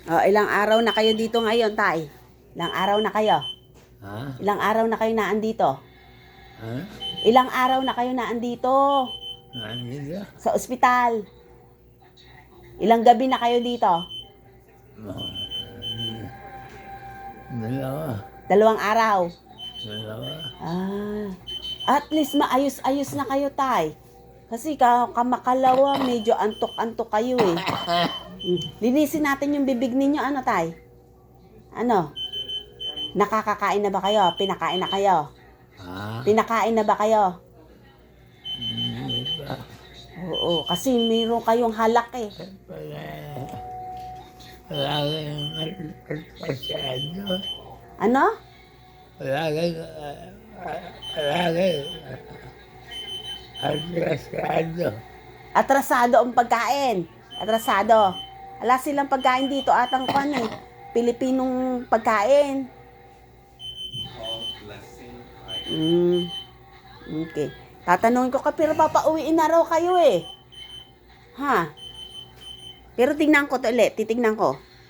Oh, ilang araw na kayo dito ngayon, tay? Ilang araw na kayo? Ha? Ilang araw na kayo naandito? Ha? Ilang araw na kayo naandito Nandito? sa ospital? Ilang gabi na kayo dito? Dalawa. 2 araw. Dalawa. Ah, at least maayos-ayos na kayo, tay. Kasi kamakalawa, medyo antok-antok kayo eh. Linisin natin yung bibig ninyo, ano, tay? Ano? Nakakakain na ba kayo? Pinakain na kayo? Ha? Pinakain na ba kayo? Hindi pa. Oo, kasi mayroon kayong halak eh. Wala kayong masyado. Ano? Wala kayong masyado. Atrasado ang pagkain. Atrasado. Wala silang pagkain dito atang kwan eh. Pilipinong pagkain. Okay. Tatanungin ko ka, pero papauwiin na raw kayo eh. Ha? Pero tingnan ko to ulit. Titignan ko.